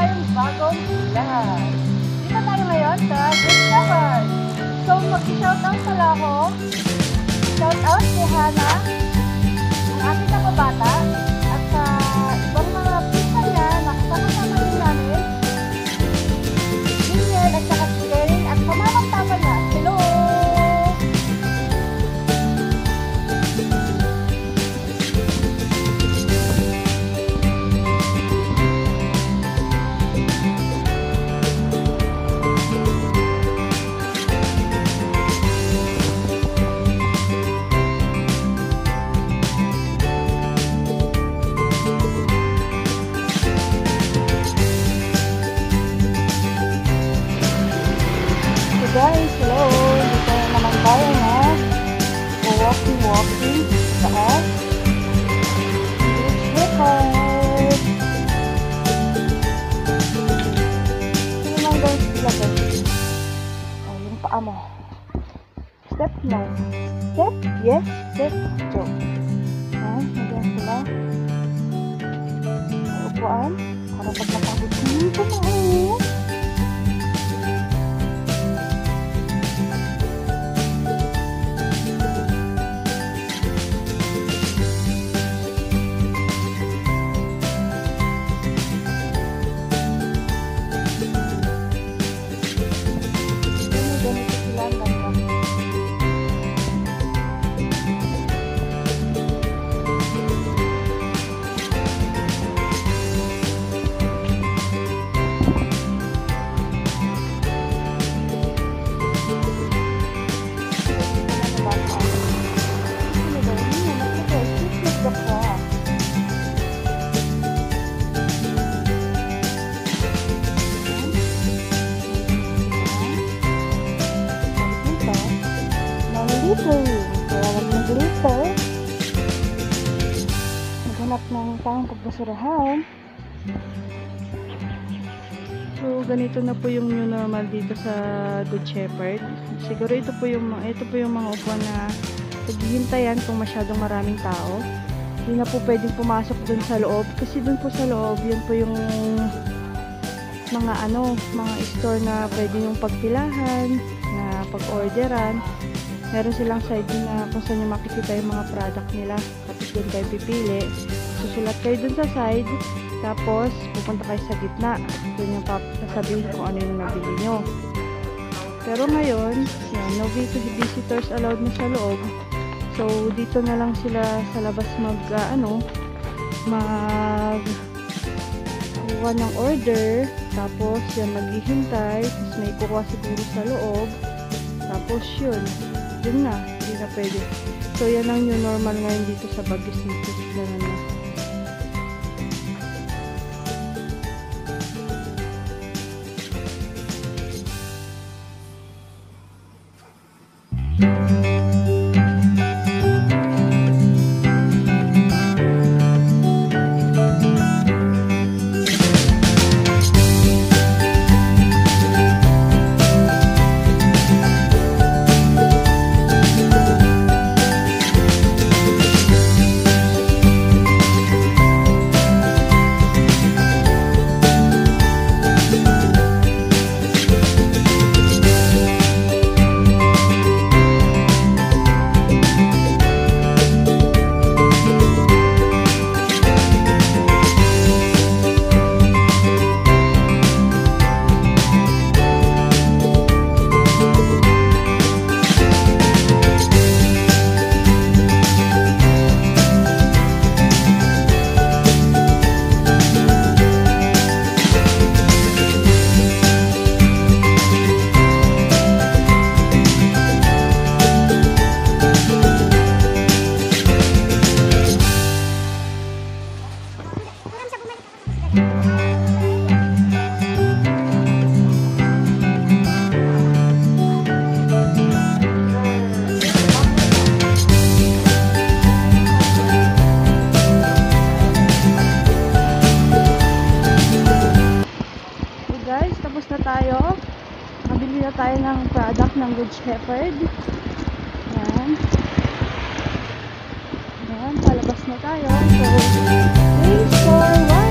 tayong bagong vlog. Dito tayo ngayon sa Good Shepherd. So, mag-shoutout pala ako. Shoutout kay Hana, ang aking kababata, at sa ibang mga pizza niya na kasama din namin. Daniel at saka si Karen at pamamang papa niya. Hello! Guys, hello! Dito na naman tayo na walking taas. Good Shepherd! Ito naman guys, ilagay. Oh, yung paa mo. Step, no. Step, yes. Step, go. Ayan, nagyan sila. May upuan. Para pag napagod ko dito na. Kaya wag mag-glitter. Maghanap ng tamang pagbasurahan. So, ganito na po yung new normal dito sa Good Shepherd. Siguro ito po yung mga upuan na paghihintayan kung masyadong maraming tao. Hindi na po pwedeng pumasok dun sa loob. Kasi dun po sa loob, yun po yung mga store na pwede yung pagpilahan, na pag-orderan. Meron silang side na kung saan nyo makikita yung mga product nila. Tapos doon kayo pipili. Susulat kayo dun sa side. Tapos pupunta kayo sa gitna. Doon yung sasabihin kung ano yung nabili nyo. Pero ngayon, yan, no visitors allowed na sa loob. So dito na lang sila sa labas kuha ng order. Tapos yan, maghihintay. Tapos may kukuha siguro sa loob. Tapos yun na, hindi na pwede. So yan ang new normal ngayon dito sa Baguio City. Ganun na. tayo ng product ng Good Shepherd. Yan. Yan, palabas na tayo. So, thanks for watching.